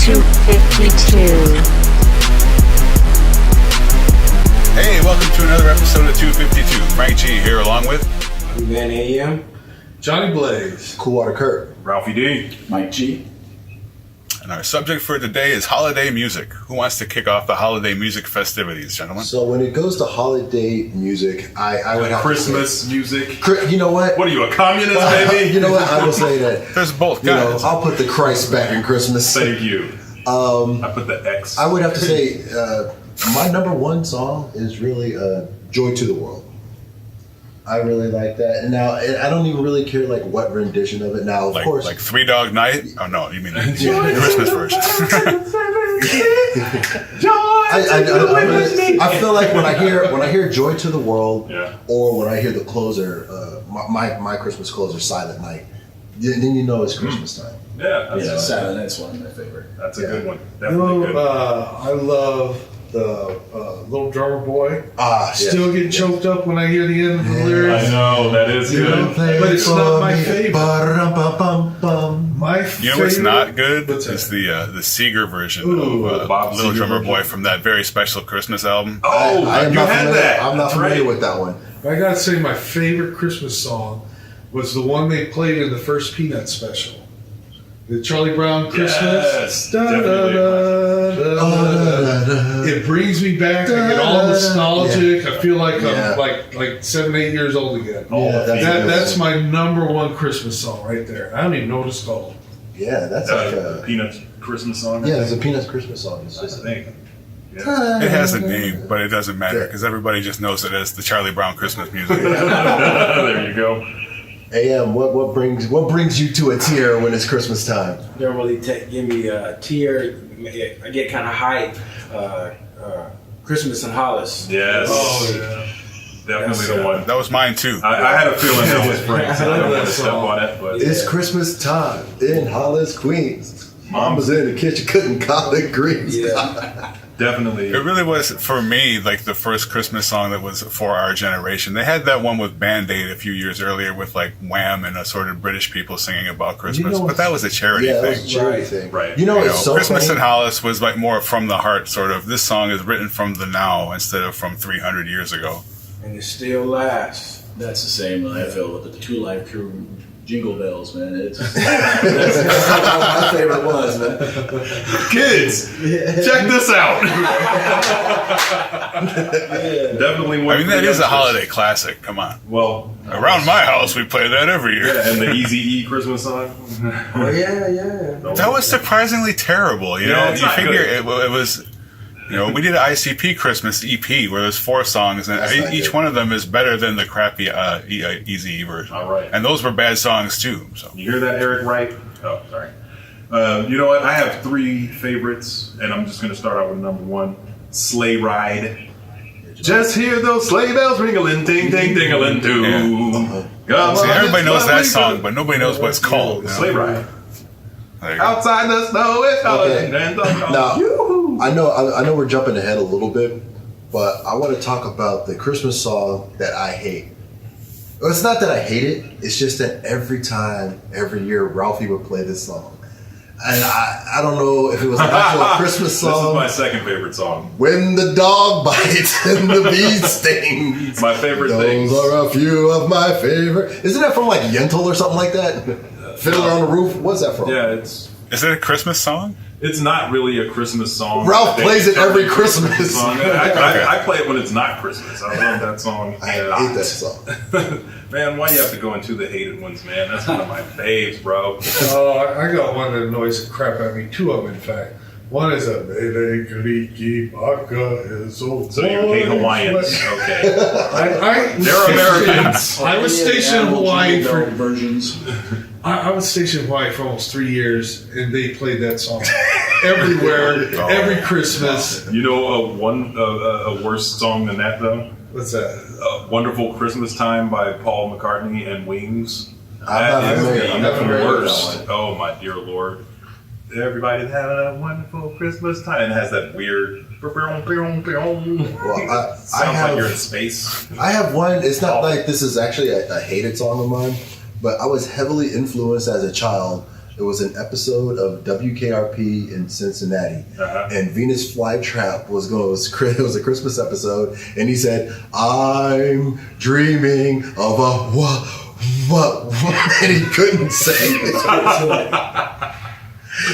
252. Hey, welcome to another episode of 252. Frank G here along with Man AM, Johnny Blaze, Cool Water Kurt, Ralphie D, Mike G. And our subject for today is holiday music. Who wants to kick off the holiday music festivities, gentlemen? So when it goes to holiday music, I would have Christmas to music. say, you know what? What are you, a communist, baby? You know what? I will say that. There's both You know, kinds. I'll put the Christ back in Christmas. Thank you. I put the X. I would have to say my number one song is really "Joy to the World." I really like that. And now I don't even really care like what rendition of it. Now, of course, like Three Dog Night? Oh no, you mean the Christmas version. I feel like when I hear "Joy to the World," Yeah. or when I hear the closer, my Christmas closer, "Silent Night," then you know it's Christmas time. Yeah, that's, Silent Night's one of my favorite. that's a good one. you Definitely know, good. I love the Little Drummer Boy. Still get choked up when I hear the end of the lyrics. I know, that is good. But it's not my favorite. Ba-rum-ba-bum-bum. My You know what's favorite- not good? What's Is that? the Seeger version Ooh, of Bob Little Seger Drummer version. Boy from that very special Christmas album. Oh, I am you not had familiar, that. I'm not That's familiar right. with that one. I gotta say, my favorite Christmas song was the one they played in the first Peanut special. The Charlie Brown Christmas. Yes, Da, da, definitely a da, da, da. It brings me back. I get all nostalgic. I feel like Yeah. I'm like 7, 8 years old again. Yeah, That's my number one Christmas song right there. I don't even know what it's called. Yeah, that's like The Peanuts Christmas song. yeah, it's a Peanuts Christmas song. It's I just think. Yeah. It has a name, but it doesn't matter because everybody just knows it as the Charlie Brown Christmas music. There you go. AM. What brings you to a tear when it's Christmas time? Don't really give me a tear. I get kind of hype. Christmas in Hollis. Yes. Oh yeah. Definitely That's, the one. That was mine too. I had a feeling that was Frank's. I don't want to step song. on it, but It's Christmas time in Hollis, Queens. Mama's in the kitchen cooking collard greens. Yeah. definitely. It really was, for me, like the first Christmas song that was for our generation. They had that one with Band-Aid a few years earlier with like Wham and assorted British people singing about Christmas. But that was a charity Yeah, that thing. was a charity Right. thing. Right. You know, You it's know, so Christmas funny. in Hollis was like more from the heart, sort of. This song is written from the now instead of from 300 years ago. And it still lasts. That's the same I feel with the Two Live Crew Jingle Bells, man. It's that's one of my favorite ones, man. Kids, check this out. Definitely one. I mean, for that is a youngsters. holiday classic. Come on. Well, Around my house, we play that every year. yeah, and the Easy E Christmas song. Oh yeah. That was surprisingly terrible. You Yeah, know, it's you not figure good. it was. You know, we did an ICP Christmas EP where there's 4 songs, and That's not each good. one of them is better than the crappy Easy E version. All right. And those were bad songs too. So You hear that, Eric Wright? Oh, sorry. You know what? I have 3 favorites, and I'm just going to start out with number 1, Sleigh Ride. Just hear those sleigh bells ringling, ting, ting, tingling too. Yeah. Come see, on, everybody it's knows that lovely song, to- but nobody knows what it's called. you know? Sleigh Ride. There you go. Outside the snow, it's Okay. Now, Yoo-hoo. I know we're jumping ahead a little bit, but I want to talk about the Christmas song that I hate. Well, it's not that I hate it. It's just that every year, Ralphie would play this song. And I don't know if it was an actual Christmas This is song. my second favorite song. When the dog bites and the bee stings. My favorite Those things. are a few of my favorite. Isn't that from like Yentl or something like that? Fiddler on the Roof? What's that from? Yeah, it's Is it a Christmas song? not really a Christmas song. Ralph They plays it turn every a Christmas. song. I play it when it's not Christmas. I love that song. I a lot. hate that song. Man, why you have to go into the hated ones, man? That's one of my faves, bro. Oh, I got one that annoys the crap out of me. 2 of them, in fact. One is a Bele Kaliki Baka is so. So you hate Hawaiians. Okay. They're Americans. I was stationed in Hawaii Jingle Bell for versions. I was stationed in Hawaii for almost 3 years, and they played that song everywhere, every Christmas. You know a worse song than that, though? What's that? Wonderful Christmas Time by Paul McCartney and Wings. I'm not familiar. I'm not the familiar with that worst. one. Oh, my dear Lord. Everybody's having a wonderful Christmas time. And it has that weird. Well, Sounds like you're in space. I have one. It's not like this is actually a hated song of mine, but I was heavily influenced as a child It was an episode of WKRP in Cincinnati, and Venus Flytrap was going. It was a Christmas episode, and he said, "I'm dreaming of a what?" And he couldn't say it.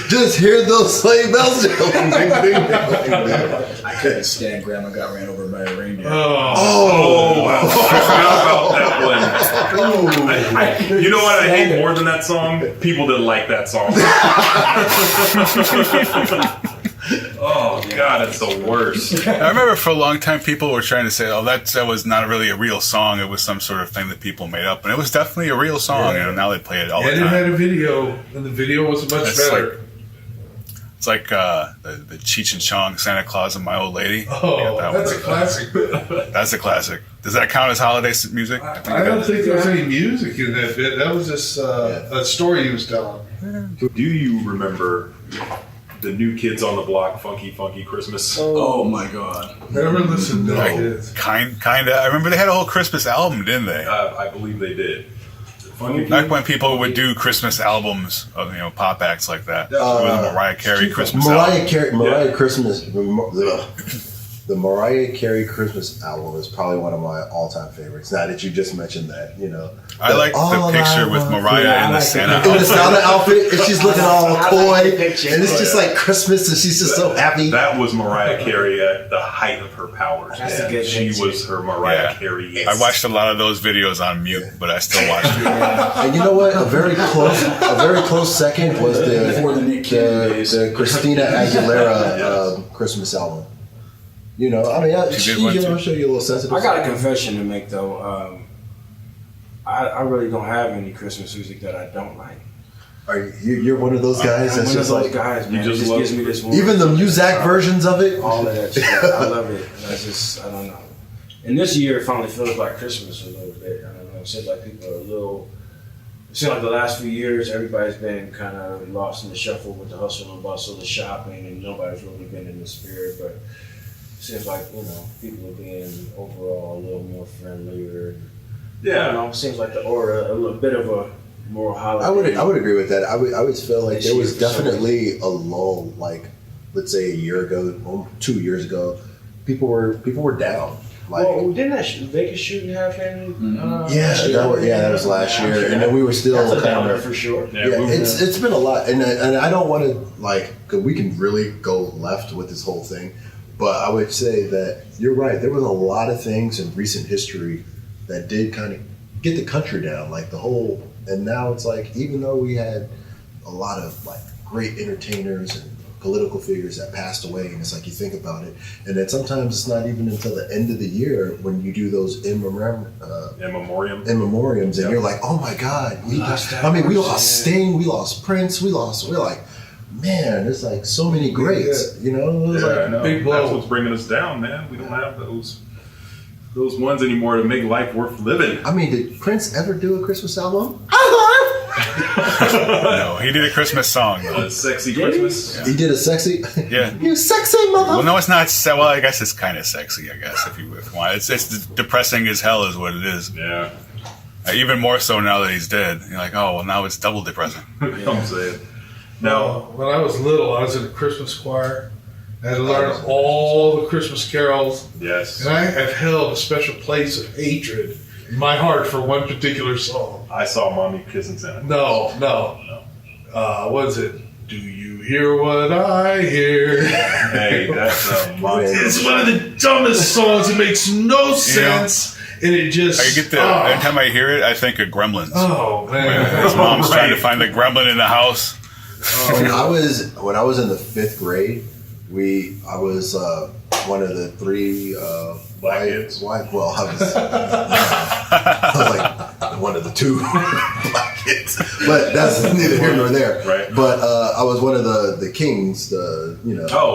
Just hear those sleigh bells. I couldn't stand Grandma Got Ran Over by a Reindeer. Oh, wow. I forgot about that one. You know what I hate more than that song? People that like that song. Oh, God, it's the worst. I remember for a long time people were trying to say, "Oh, that was not really a real song. It was some sort of thing that people made up." And it was definitely a real song. Yeah. You know, now they play it all the And time. it had a video, and the video was much It's better. It's like the Cheech and Chong Santa Claus and My Old Lady. Oh, Yeah, that's a one. classic. That's a classic. Does that count as holiday music? I don't think there was any music in that bit. That was just a story he was telling. Do you remember the New Kids on the Block, Funky Funky Christmas? Oh my God. Never listened to Like, kids. Kinda. I remember they had a whole Christmas album, didn't they? I believe they did. Funky Back when people would do Christmas albums of pop acts like that. With the Mariah Carey Christmas album. Mariah Christmas. The Mariah Carey Christmas album is probably one of my all-time favorites. Now that you just mentioned that, I like the picture with Mariah in the Santa in the outfit. Santa outfit, and she's looking all I coy, like the picture. and it's just like Christmas, and she's just so happy. That was Mariah Carey at the height of her powers. That's a man. good She picture. was her Mariah Yeah. Carey. I watched a lot of those videos on mute, but I still watched it. And you know what? A very close second was Before the Nick Cannon days. the Christina Aguilera Christmas album. I mean, She did one too. I'll show you a little sensitive. I got a confession to make though. I really don't have any Christmas music that I don't like. You're one of those guys I'm that's one just of those like guys, man. you It just just love- gives me this. even the Muzak versions of it. all of that shit. I love it. I don't know. And this year it finally feels like Christmas a little bit. I don't know. It seems like people are a little. It seems like the last few years everybody's been kind of lost in the shuffle with the hustle and bustle, the shopping, and nobody's really been in the spirit. But it seems like people are being overall a little more friendlier. I don't know. It seems like the aura a little bit of a more holiday. I would agree with that. I would feel like This there year was for some definitely a lull. Like, let's say a year ago, 2 years ago, people were down. Like, Well, didn't that Vegas shooting happen? Last year? that was last year, and then we were still That's a kind downer of. for sure. Yeah, Yeah, we- it's been a lot, and I don't want to cause we can really go left with this whole thing, but I would say that you're right. There was a lot of things in recent history that did kind of get the country down, like the whole. And now it's like, even though we had a lot of great entertainers and political figures that passed away, and it's like you think about it, and then sometimes it's not even until the end of the year when you do those in memoriams, and you're like, oh my God, we lost Sting, we lost Prince, we're like, man, there's like so many greats, It was Yeah, I like, know. big blow. That's what's bringing us down, man. We don't have those ones anymore to make life worth living. I mean, did Prince ever do a Christmas album? No, he did a Christmas song. Though. A sexy Christmas. He did a sexy, Yeah. you sexy mother. Well, no, it's not. Well, I guess it's kind of sexy. I guess if you want, it's depressing as hell, is what it is. Yeah. Even more so now that he's dead. You're like, oh well, now it's double depressing. I'm saying. Now, When I was little, I was in a Christmas choir. I had to learn all the Christmas carols, yes, and I have held a special place of hatred in my heart for one particular song. I saw Mommy kissing Santa. No. What is it? Do you hear what I hear? Hey, that's a monster. It's one of the dumbest songs. It makes no sense, and it just. I get the every time I hear it, I think of Gremlins. Oh man! His mom's Right. trying to find the gremlin in the house. When I was in the 5th grade, I was one of the 3 Black kids? Well, I was like one of the 2 black kids, but that's neither here nor there. Right. But I was one of the kings. Oh,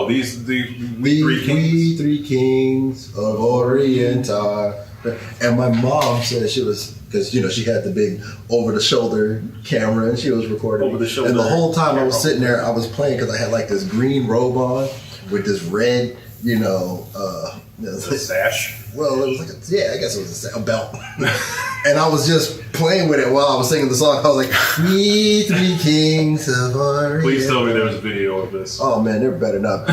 the three kings. We 3 kings of Orient are. And my mom said she was, because she had the big over-the-shoulder camera and she was recording. Over the shoulder. And the whole time I was sitting there, I was playing because I had this green robe on with this red, The sash. well, it was I guess it was a belt. And I was just playing with it while I was singing the song. I was like, "We three kings of Orient." Please tell me there was a video of this. Oh man, there better not be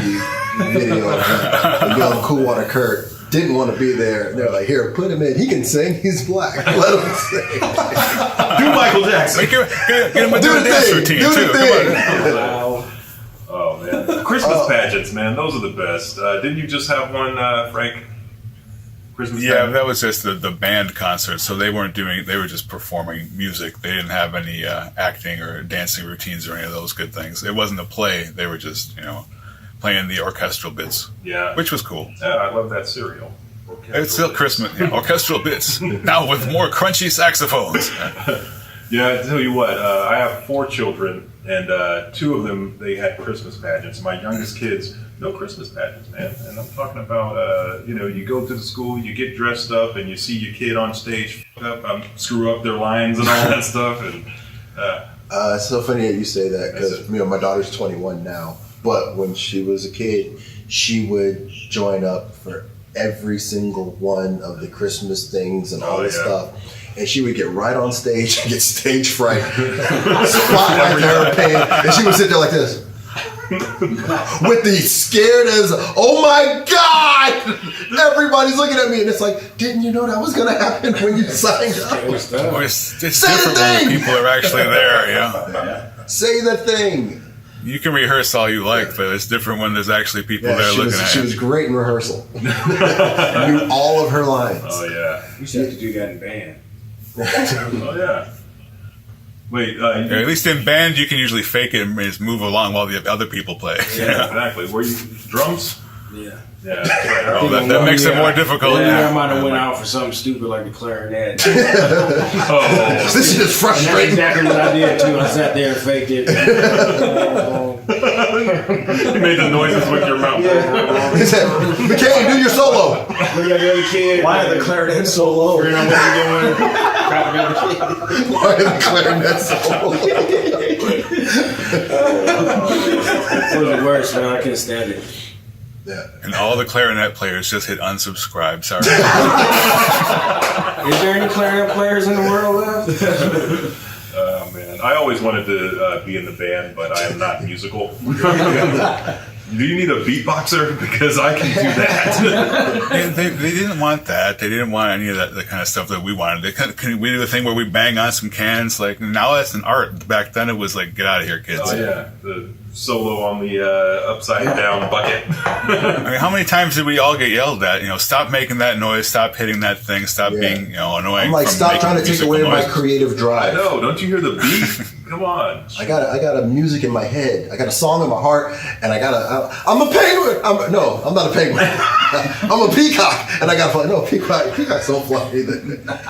a video of that. Young Cool Water Kurt didn't want to be there. They're like, "Here, put him in. He can sing. He's black. Let him sing." Do Michael Jackson. Get him a dance routine Do too. the Come thing. Wow. Oh man, Christmas pageants, man, those are the best. Didn't you just have one, Frank? Christmas Yeah, pageant? that was just the band concert. So they weren't doing. They were just performing music. They didn't have any acting or dancing routines or any of those good things. It wasn't a play. They were just playing the orchestral bits, Yeah. which was cool. Yeah, I love that cereal. It's still Christmas. Orchestral bits now with more crunchy saxophones. Yeah, I tell you what, I have 4 children, and 2 of them, they had Christmas pageants. My youngest kids, no Christmas pageants, man. And I'm talking about, you go to the school, you get dressed up, and you see your kid on stage screw up their lines and all that stuff. And It's so funny that you say that because my daughter's 21 now. But when she was a kid, she would join up for every single one of the Christmas things and all this stuff. And she would get right on stage and get stage fright, spotlight in her pain, and she would sit there like this. With the scared as, oh my God! Everybody's looking at me, and it's like, didn't you know that was gonna happen when you signed up? It's different when the people are actually there. Say the thing. You can rehearse all you like, but it's different when there's actually people there looking at She you. was great in rehearsal. Knew all of her lines. oh, yeah. You should have to do that in band. Oh, yeah. Wait, At least in band, you can usually fake it and just move along while the other people play. yeah, exactly. Were you drums? Yeah. Yeah, that's right. Oh, that makes it more difficult. Yeah, I might have went out for something stupid like the clarinet. Oh, This is And that's frustrating. exactly what I did too. I sat there and faked it. you made the noises with your mouth. He said, McCain, do your solo. Look at the other kid. Why are the clarinet so low? Figuring out what you're doing. Crapping out the kid. Why are the clarinet solo? It was the worst, man. I couldn't stand it. Yeah. And all the clarinet players just hit unsubscribe. Sorry. Is there any clarinet players in the world left? Oh, man. I always wanted to be in the band, but I am not musical. Do you need a beatboxer? Because I can do that. they didn't want that. They didn't want any of that the kind of stuff that we wanted. We do the thing where we bang on some cans. Like now that's an art. Back then it was like, get out of here, kids. Oh, yeah. The solo on the upside down bucket. I mean, how many times did we all get yelled at? Stop making that noise. Stop hitting that thing. Stop being annoying. I'm like, from stop making trying to take musical away my noises. creative I drive. know. Don't you hear the beat? Come on. I got a music in my head. I got a song in my heart, and I'm a penguin. I'm not a penguin. I'm a peacock, and I gotta fly. No, peacocks don't fly either.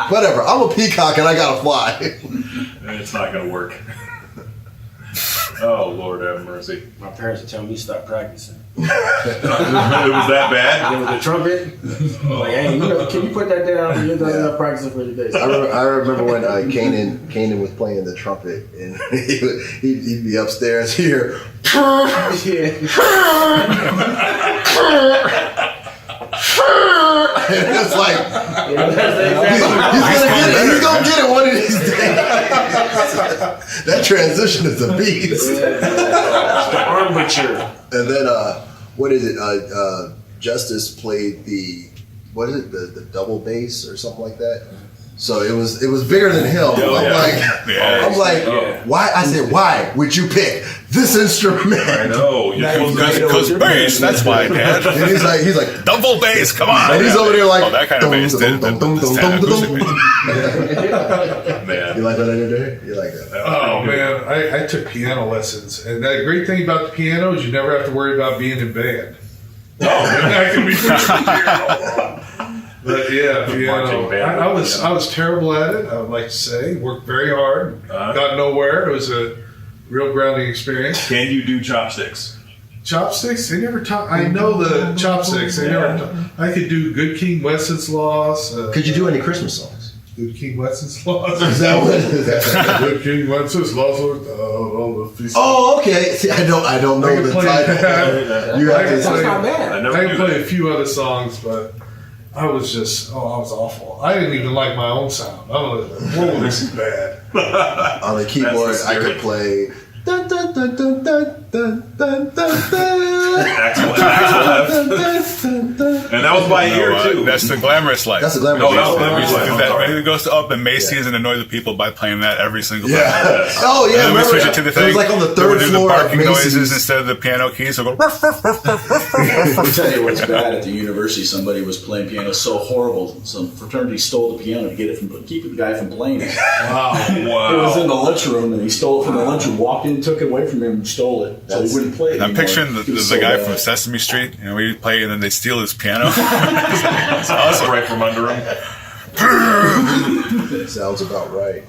Whatever. I'm a peacock, and I gotta fly. It's not going to work. Oh, Lord have mercy. My parents would tell me to stop practicing. It was that bad? Then with the trumpet, like, hey, can you put that down? You're done enough practicing for the day. I remember when Kanan was playing the trumpet, and he'd be upstairs here. And it's like he's gonna get it one of these days. That transition is a beast. The arm butcher. And then what is it? Justice played the double bass or something like that. So it was bigger than him. I'm like, why? I said, why would you pick this instrument? I know. Because bass. That's why, Dad. And he's like, double bass. Come on. and he's over there like, that kind of bass. Man. You like what I did there? You like that? Oh man, I took piano lessons, and the great thing about the piano is you never have to worry about being in band. Oh, that can be But yeah, piano. I was terrible at it. I would like to say, worked very hard, got nowhere. It was a real grounding experience. Can you do chopsticks? Chopsticks? They never taught. I know the chopsticks. They never. I could do Good King Wenceslas. Could you do any Christmas songs? Good King Wenceslas. Is that what it is? Good King Wenceslas. Oh, okay. See, I don't know the title. You have to That's not bad. I I never can knew play that. a few other songs, but I was awful. I didn't even like my own sound. I was like, whoa, this is bad. On the keyboard, I could play. Dun, dun, dun, dun, dun, dun, dun, dun, dun. Axel F. And that was by ear too. That's the glamorous life. That's the glamorous Oh, that was life. Glamorous Life. I'm sorry. It goes up and Macy's and annoy the people by playing that every single time. Yeah. Oh yeah. And then we remember switch that? it to the It thing. was like on the we third do floor the of barking noises Macy's. instead of the piano keys. So go. Let me tell you what's bad at the university. Somebody was playing piano so horrible. Some fraternity stole the piano to keep the guy from playing it. Wow. It was in the lunchroom, and he stole it from the lunchroom. Walked in, took it away from him, and stole it. So he wouldn't play it. I'm anymore. picturing the He was so guy bad. from Sesame Street. You know, we play and then they steal his piano. That's right from under him. Sounds about right.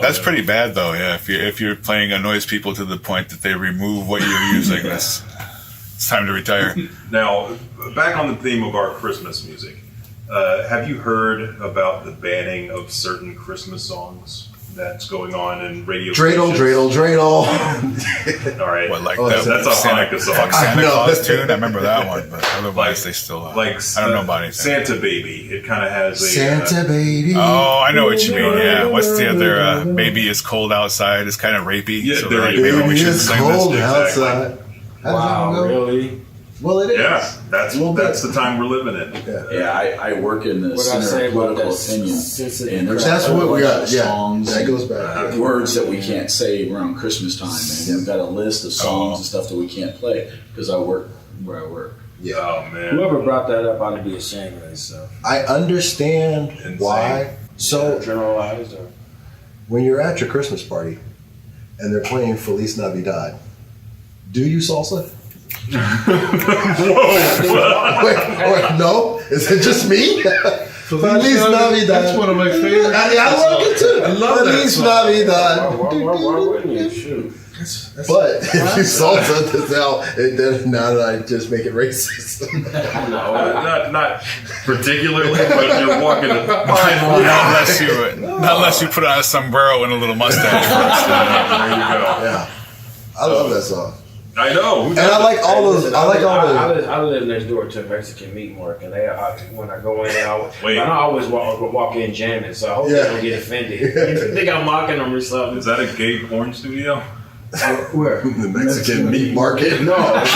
That's pretty bad, though. Yeah, if you're playing annoys people to the point that they remove what you're using, it's time to retire. Now, back on the theme of our Christmas music, have you heard about the banning of certain Christmas songs that's going on in radio Dreidel, stations? dreidel, dreidel. All right. What, like Oh, that's a Hanukkah song. Fuck Santa I know. Claus tune? I remember that one, but otherwise they still. Like I don't know about anything. Santa Baby. It kind of has a Santa baby. Oh, I know what you mean. Yeah, what's the other? Baby is cold outside. It's kind of rapey. Yeah, so there they're like, you go. maybe we Baby, should it's sing cold this. Exactly. outside. How does that Wow, one go? really? Well, it is. Yeah, that's little bit. the time we're living in. Yeah, I work in the What did I Center say of about Political that? Opinion, Sensitive and there's That's a what whole we bunch got. of Yeah, songs, that goes back. Yeah. words that we can't say around Christmas time, and we've got a list of songs and stuff that we can't play because I work where I work. Yeah. Oh man. Whoever brought that up ought to be ashamed of themselves. I understand Insane. why. So Generalized or when you're at your Christmas party and they're playing Feliz Navidad, do you salsa? Wait, no? Is it just me? Feliz Navidad. That's one of my favorites. I love it too. I love that Feliz song. Navidad. why wouldn't you? Shoot. But if you salsa, now that I just make it racist. Not particularly, but you're walking a fine line. Not unless you put on a sombrero and a little mustache first. There you go. Yeah, I love that song, I know. and I like all those. I like all the. I live next door to a Mexican meat market, and when I go in, Wait. I always walk in jamming, so I hope Yeah. they don't get offended. You think I'm mocking them or something? Is that a gay porn studio? Where? The Mexican meat market. No. It's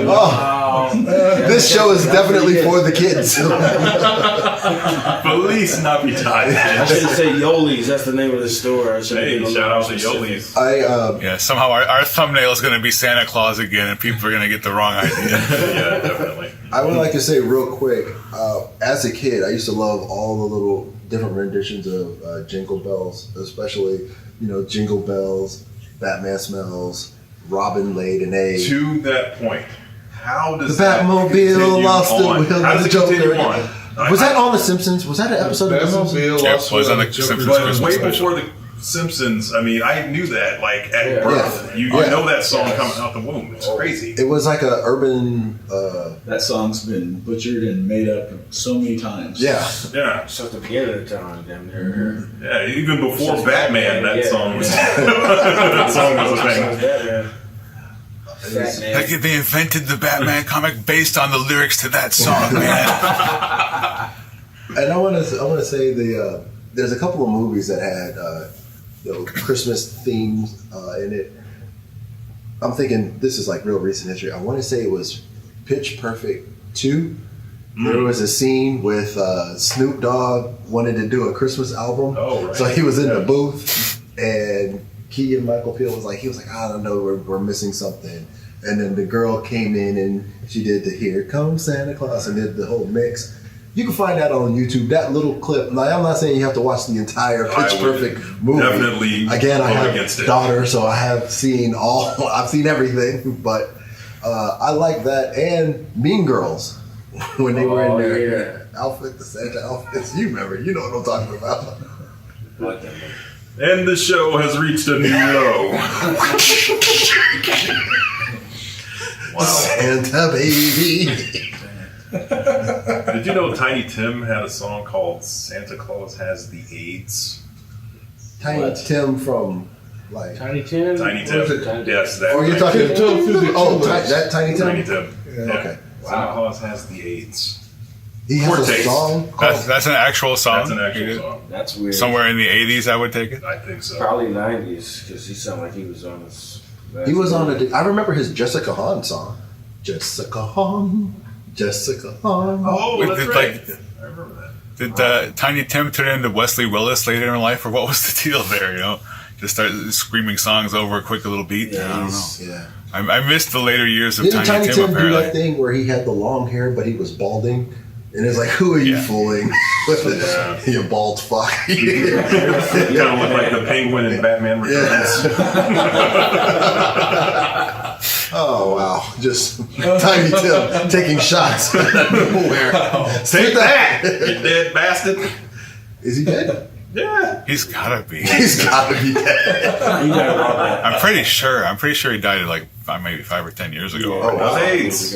Wow. Oh, this show is definitely for the kids. Feliz Navidad. I should say Yoli's. That's the name of the store. I should Hey, have been shout out to specific. Yoli's. Yeah, somehow our thumbnail is going to be Santa Claus again, and people are going to get the wrong idea. Yeah, definitely. I would like to say real quick, as a kid, I used to love all the little different renditions of Jingle Bells, especially, Jingle Bells, Batman Smells, Robin laid an egg. To that point, how does The Batmobile continue lost the on? wheel How of does the it continue Joker. on? Was that on The Simpsons? Was that an episode of The Simpsons? Batmobile Yeah, lost it was on the Joker's- Simpsons. But Christmas way special. before the Simpsons, I mean, I knew that at Yeah. birth. You Yeah. know that song coming out the womb. It's crazy. It was like a urban, That song's been butchered and made up so many times. yeah. Yeah, So at the beginning of the time, damn near. yeah. Even before Batman, that Yeah. song was that song was a thing. Batman. Batman. Like they invented the Batman comic based on the lyrics to that song, man. And I want to say there's a couple of movies that had Christmas themes in it. I'm thinking this is like real recent history. I want to say it was Pitch Perfect 2. There was a scene with Snoop Dogg wanted to do a Christmas album. Oh, right. So he was in the Yeah. booth, and Keegan Michael Peel was like, I don't know, we're missing something. And then the girl came in and she did the Here Comes Santa Claus and did the whole mix. You can find that on YouTube. That little clip. Like, I'm not saying you have to watch the entire Pitch I would Perfect movie. definitely Again, I vote have against a it. daughter, so I have seen I've seen everything. But I like that, and Mean Girls when they were in their outfit, the Santa outfits. You remember? You know what I'm talking about. Like that movie. And the show has reached a new low. Santa baby. Did you know Tiny Tim had a song called "Santa Claus Has the AIDS"? Tiny What? Tim from Like, Tiny Tim. Tiny What is Tim. it? Yes, that. oh, you're talking. Oh, that Tiny Tim. Tiny Tim. Yeah. Okay. Santa Claus has the AIDS. He has Poor a taste. song called. That's an actual song. That's an actual song. That's weird. Somewhere in the 80s, I would take it. I think so. Probably 90s, because he sounded like he was on his. He was on a. I remember his Jessica Hahn song. Jessica Hahn. Jessica Hahn. Oh, Wait, that's did, right. like- I remember that. Did Tiny Tim turn into Wesley Willis later in life, or what was the deal there? You know, just start screaming songs over a quick little beat. I don't know. Yeah. I missed the later years of Didn't Tiny Tim. do that Apparently, thing where he had the long hair but he was balding? And it's like, who are you Yeah. fooling? You bald fuck. Kind of look like the Penguin in Batman Returns. Oh wow! Just Tiny Tim taking shots. Where? Take that, you dead bastard. Is he dead? Yeah. he's gotta be. He's got to be dead. I'm pretty sure he died like maybe 5 or 10 years ago. Oh, wow. AIDS.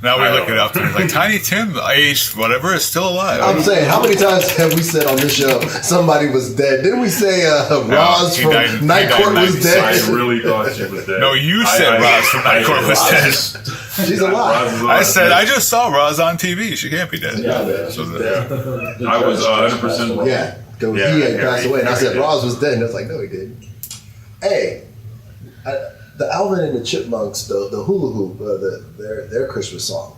Now we I look don't it up and it's like Tiny Tim, aged whatever, is still alive. I'm saying, how many times have we said on this show somebody was dead? Didn't we say Roz he from died- Night he died Court in was 96. dead? I really thought she was dead. No, you said Roz from Night Court was dead. She's alive. I said I just saw Roz on TV. She can't be dead. Yeah, So I was 100% wrong. Yeah, Yeah, he had yeah, passed away, and I said yeah. Roz was dead, and it's like, no, he didn't. Hey, the Alvin and the Chipmunks, the hula hoop, their Christmas song.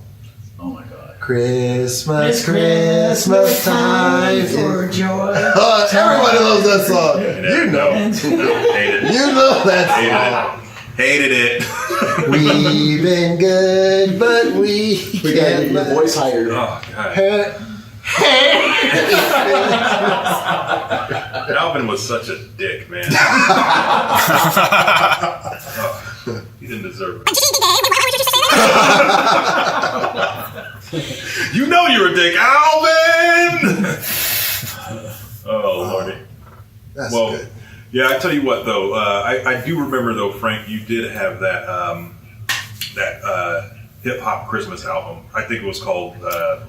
Oh my God. Christmas, Christmas time for joy. Everybody loves that song. You know, Hated it. you know that Hated it. song. We've been good, but we We got your voice higher. Oh, God. can't. Alvin was such a dick, man. He didn't deserve it. You know you're a dick, Alvin! Oh, Lordy. That's Well, good. yeah, I tell you what, though. I do remember, though, Frank, you did have that hip-hop Christmas album. I think it was called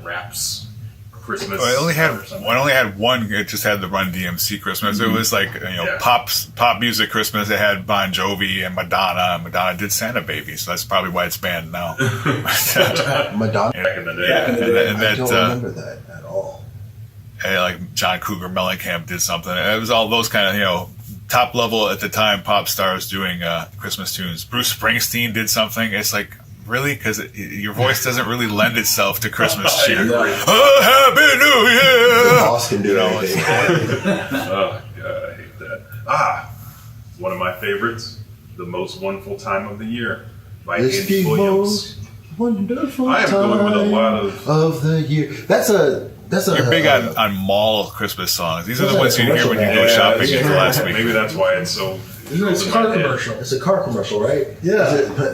Raps Christmas. I only or something. had one. It just had the Run DMC Christmas. It was like Yeah. pop music Christmas. It had Bon Jovi and Madonna. Madonna did Santa Baby, so that's probably why it's banned now. Madonna. Back in the day. Back in the day. And I that don't remember that at all. like John Cougar Mellencamp did something. It was all those kind of top level at the time pop stars doing Christmas tunes. Bruce Springsteen did something. It's like, really? Because your voice doesn't really lend itself to Christmas cheer. Oh, Happy New Year! Boss can do anything. Oh, God, I hate that. One of my favorites, The Most Wonderful Time of the Year by It's Andy the Williams. most wonderful I am going with a lot of the year. That's a. You're big on mall Christmas songs. These are the ones you hear when you go Yeah, shopping yeah, for last week. Maybe that's why it's so. Isn't it a car commercial? It's a car commercial, right? Yeah.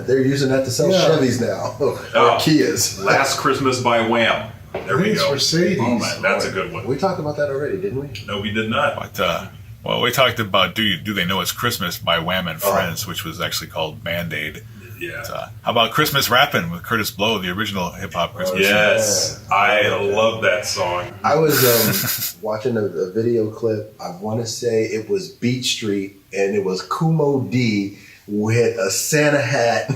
They're using that to sell Yeah. Chevys now or Oh. Kias. Last Christmas by Wham. There we It's go. Mercedes. Oh, man, that's a good one. We talked about that already, didn't we? No, we did not. But well, we talked about Do They Know It's Christmas by Wham and Friends, which was actually called Band-Aid. Yeah. How about Christmas Rappin' with Curtis Blow, the original hip hop Christmas? Yes, I love that song. I was watching a video clip. I want to say it was Beat Street, and it was Kumo D with a Santa hat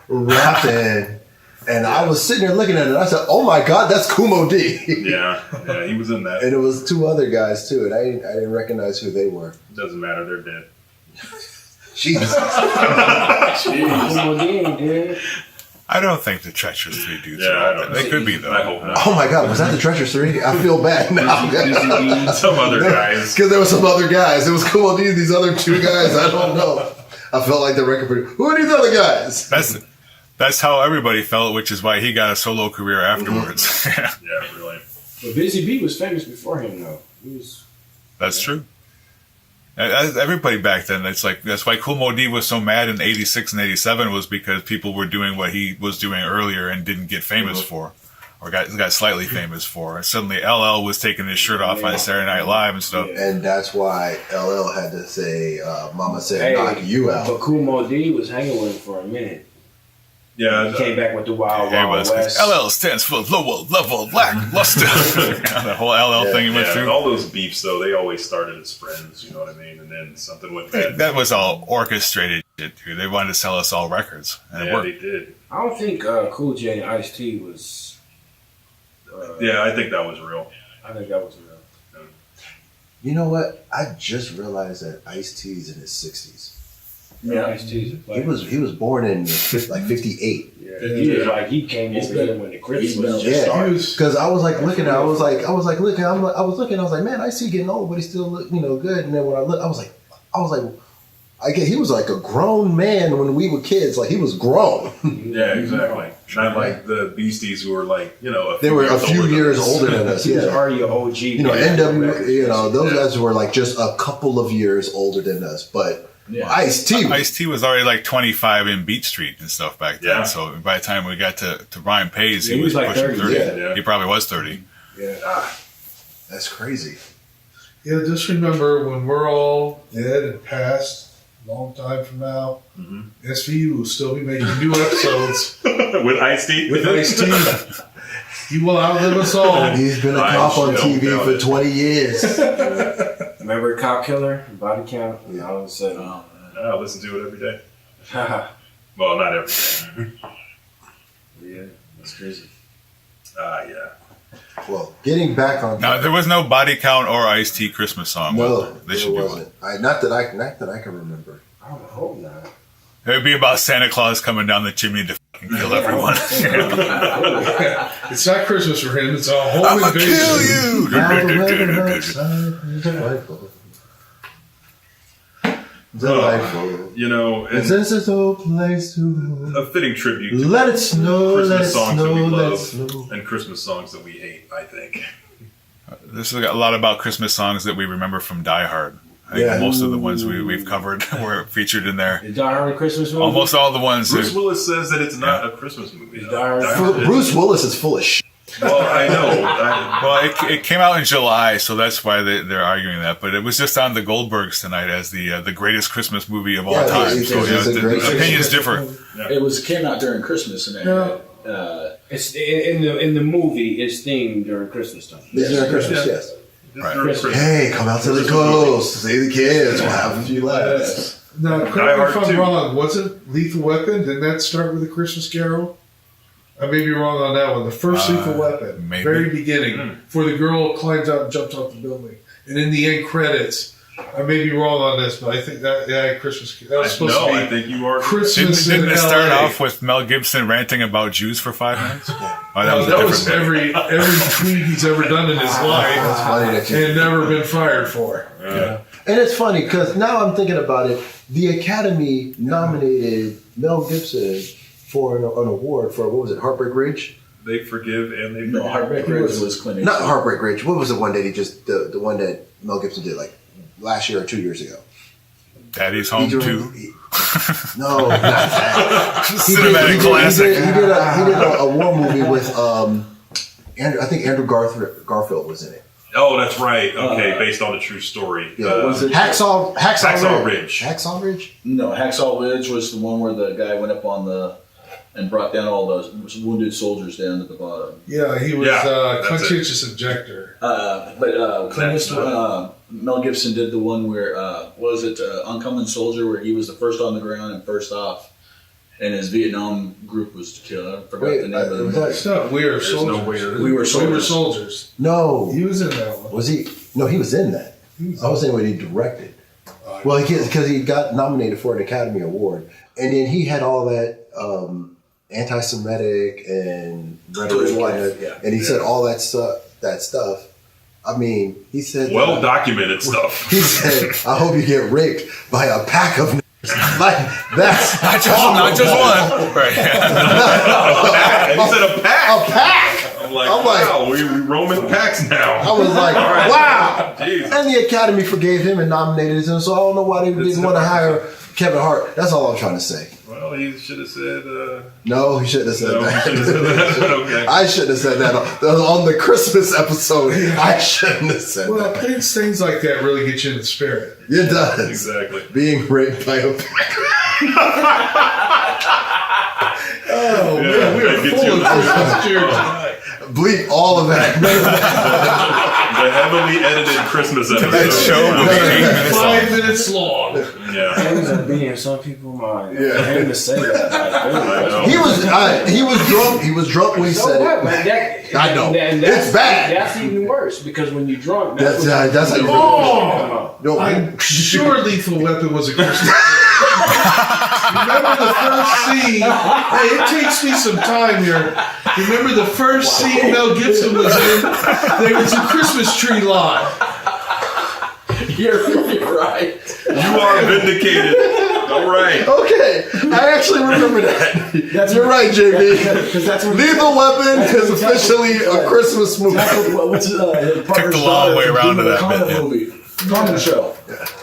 rapping. And I was sitting there looking at it, and I said, "Oh my God, that's Kumo D!" Yeah, he was in that. And it was two other guys too, and I didn't recognize who they were. Doesn't matter, they're dead. Jesus. I don't think the Treacherous Three dudes Yeah, I are all don't dead. They know. could be, though. I hope not. Oh my God, was that the Treacherous Three? I feel bad now. Some other guys. Because there were some other guys. It was Kumo D and these other two guys. I don't know. I felt like the record producer. Who are these other guys? That's how everybody felt, which is why he got a solo career afterwards. Yeah, really. But Busy Bee was famous before him, though. He was. That's true. Everybody back then, that's why Kool Moe Dee was so mad in '86 and '87 was because people were doing what he was doing earlier and didn't get famous for, or got slightly famous for. And suddenly LL was taking his shirt off on Saturday Night Live and stuff. And that's why LL had to say, Mama said, knock you out. But Kool Moe Dee was hanging with him for a minute. Yeah, He came back with the Wild Yeah, it Wild was. West. LL stands for lower level lackluster. The whole LL thing he went yeah, through. all those beefs though, they always started as friends. You know what I mean? And then something went bad. That was all orchestrated shit, dude. They wanted to sell us all records, and it Yeah, worked. they did. I don't think Cool J and Ice-T was. Yeah, I think that was real. I think that was real. You know what? I just realized that Ice-T's in his 60s. Yeah, Ice-T's. He was born in like 58. Yeah. He was like he came over here when the Crips was just Yeah, started. because I was like looking. I was like looking. I was like, man, I see getting old, but he still look, good. And then when I look, I was like, he was like a grown man when we were kids. Like he was grown. Yeah, exactly. Not like the Beasties who were like, They were a few years older than us. He was Yeah, already an OG. NW. Those guys were like just a couple of years older than us. But Ice-T, Ice-T was already like 25 in Beat Street and stuff back then. Yeah. So by the time we got to Ryan Pays, Yeah, he was like pushing 30. Yeah. He probably was 30. Yeah. that's crazy. Yeah, just remember when we're all dead and passed, a long time from now, SVU will still be making new episodes with Ice-T. with Ice-T. He will outlive us all. He's been a I cop on don't TV doubt for it. 20 years. Remember Cop Killer, Body Count? And all of a sudden, I listen to it every day. haha. Well, not every day. Yeah, that's crazy. Yeah. Well, getting back on. Now, there was no Body Count or Ice-T Christmas song. was No, there? They there should do one. wasn't. Not that I can remember. I don't hope not. It would be about Santa Claus coming down the chimney to fucking kill everyone. It's not Christmas for him. It's a home I'm gonna invasion. kill you! Delightful. And This is no place to a fitting tribute to let it snow, let it Christmas songs that snow, we let it love snow. and Christmas songs that we hate, I think. This is a lot about Christmas songs that we remember from Die Hard. I think Yeah. most of the ones we've covered were featured in there. Is Die Hard a Christmas movie? Almost all the ones. Bruce Willis says that it's not a Christmas movie. Die Hard. Bruce Willis is full of shit. Well, I know. Well, it came out in July, so that's why they're arguing that. But it was just on the Goldbergs tonight as the greatest Christmas movie of all Yeah, time. it's So a the great opinions Christmas differ. Came out during Christmas, and It's in the movie. It's themed during Christmas time. This is Christmas, yes. Right. Christmas. Hey, come out to the coast, see the kids, we'll have a few laughs. Now, Die correct me Hard if I'm 2. wrong. Wasn't Lethal Weapon? Didn't that start with a Christmas Carol? I may be wrong on that one. The first Lethal Weapon, maybe. very beginning, where the girl climbs out and jumps off the building, and in the end credits. I may be wrong on this, but I think that Christmas. That was supposed No, to be I think you are. Christmas Didn't in it start LA. off with Mel Gibson ranting about Jews for 5 minutes? Oh, that was a that different was day. every tweet he's ever done in his That's life funny that you. and never been fired for. And it's funny because now I'm thinking about it. The Academy nominated Mel Gibson for an award for, what was it, Heartbreak Ridge? They forgive and they no, forget. Heartbreak Ridge was Clint Not Eastwood. Heartbreak Ridge. What was the one that the one that Mel Gibson did like last year or 2 years ago? Daddy's Home He- too. No, not that. Cinematic classic. He did a war movie with I think Andrew Garfield was in it. Oh, that's right. Okay, based on a true story. Yeah, was it- Hacksaw Ridge. Hacksaw Ridge. No, Hacksaw Ridge was the one where the guy went up and brought down all those wounded soldiers down to the bottom. Yeah, he was Yeah, that's conscientious objector. But Clint That's Eastwood, Mel Gibson did the one where what was it, Oncoming Soldier, where he was the first on the ground and first off, and his Vietnam group was killed. I forgot Wait, the name of the was movie. It's not We Are There's no Soldiers. way to- We Were Soldiers. Soldiers. No, He was in that one. was he? No, he was in that. I was saying what he directed. Well, because he got nominated for an Academy Award, and then he had all that anti-Semitic and rhetoric, and he said all that stuff. I mean, he said Well documented stuff. He said, "I hope you get raped by a pack of." Like that's Not just one. Right. And he said a pack. a pack. I'm like, I'm like- wow, we roam in packs now. I was like, wow. Jeez. And the Academy forgave him and nominated him, so I don't know why they didn't want to hire Kevin Hart. That's all I'm trying to say. Well, he should have said. No, he shouldn't have said No, he shouldn't have that. said that. Okay. I shouldn't have said that on the Christmas episode. I shouldn't have said Well, that. things like that really get you in the spirit. It does. Exactly. Being raped by a pack. Oh man, we are Get full you. of Christmas cheer tonight. Bleep all of that. The heavily edited Christmas episode. That show will be 8 minutes long. 5 minutes long. Yeah. Ends up being some people mind. Yeah. I hate to say that. I know. He was drunk. He was drunk when he So said what, it. man? I know. And It's bad. That's even worse because when you're drunk, That's what how you Oh! No, I'm sure Lethal Weapon was a Christmas. Remember the first scene? Hey, it takes me some time here. Remember the first scene Mel Gibson was in? There was a Christmas tree lot. You're right. You are vindicated. All right. Okay, I actually remember that. You're right, JB. Because that's what Lethal Weapon is officially a Christmas movie. What's his partner's the long way around to that Condom bit, yeah. movie. Condom show.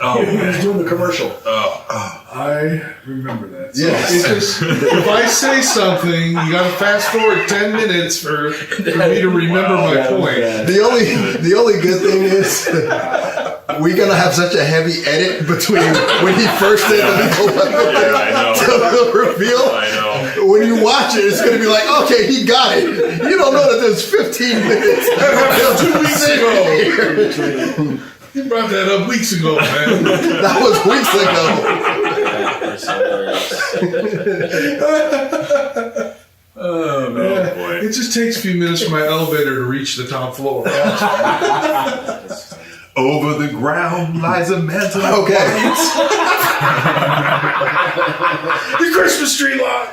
Oh, He was doing the commercial. I remember that. So Yes. it's just, if I say something, you got to fast forward 10 minutes for me to remember my point. The only good thing is we're gonna have such a heavy edit between when he first did the Lethal Weapon yeah, I know. to the reveal. I know. When you watch it, it's gonna be like, okay, he got it. You don't know that there's 15 minutes. 2 weeks ago. You brought that up weeks ago, man. That was weeks ago. Oh boy. It just takes a few minutes for my elevator to reach the top floor. Over the ground lies a mantle. Okay. The Christmas tree lot.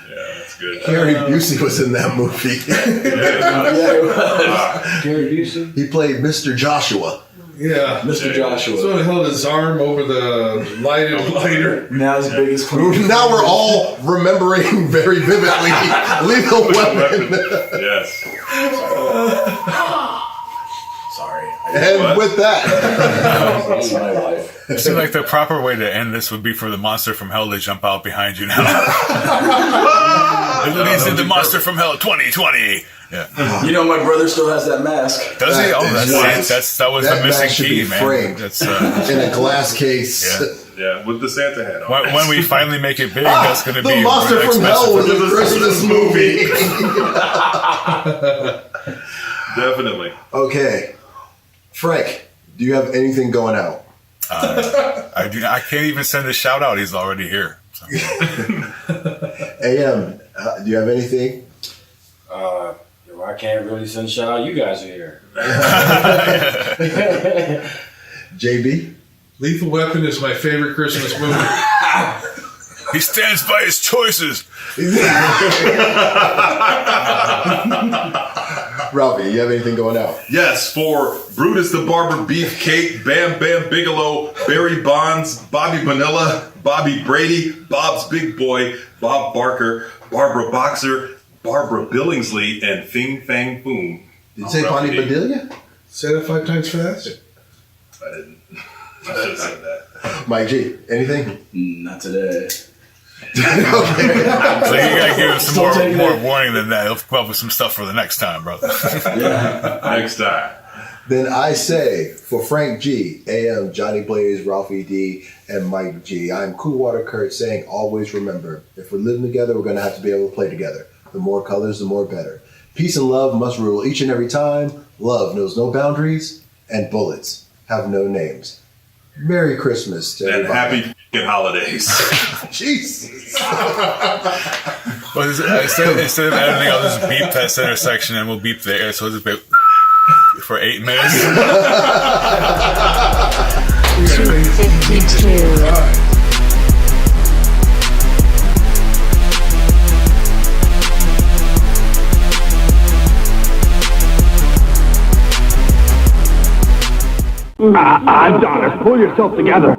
Yeah, that's good. Gary Busey was in that movie. Gary Busey. He played Mr. Joshua. Yeah. Mr. Joshua. So he held his arm over the lighted lighter. Now his biggest Now we're all remembering very vividly Lethal Weapon. Yes. Sorry. And What? with that, That's my life. It seems like the proper way to end this would be for the monster from hell to jump out behind you now. Release the monster from hell 2020. Yeah. You know, my brother still has that mask. Does he? Oh, That that was that the missing mask should key, be man. framed. That's in a glass case. Yeah. Yeah, with the Santa hat on. when we finally make it big, that's going to The be Monster more from Hell was expensive. a Christmas movie. Definitely. Okay. Frank, do you have anything going out? I can't even send a shout out. He's already here. So. AM, do you have anything? I can't really send a shout out. You guys are here. JB? Lethal Weapon is my favorite Christmas movie. He stands by his choices. Ralphie, you have anything going out? Yes, for Brutus the Barber Beefcake, Bam Bam Bigelow, Barry Bonds, Bobby Manila, Bobby Brady, Bob's Big Boy, Bob Barker, Barbara Boxer, Barbara Billingsley, and Fing Fang Boom. Did you say Bonnie Bedelia? Say that 5 times fast. I didn't. I should have said that. Mike G, anything? Not today. So you gotta give him some Still taking more it. warning than that. He'll come up with some stuff for the next time, brother. Next time. Then I say, for Frank G, AM, Johnny Blaze, Ralphie D, and Mike G, I'm Coolwater Kurt saying, always remember, if we're living together, we're going to have to be able to play together. The more colors, the more better. Peace and love must rule each and every time. Love knows no boundaries, and bullets have no names. Merry Christmas to And everybody. happy f***ing holidays. Jesus. But instead of editing, I'll just beep that center section and we'll beep the air. So it's beep for 8 minutes. 252. Adonis, pull yourself together.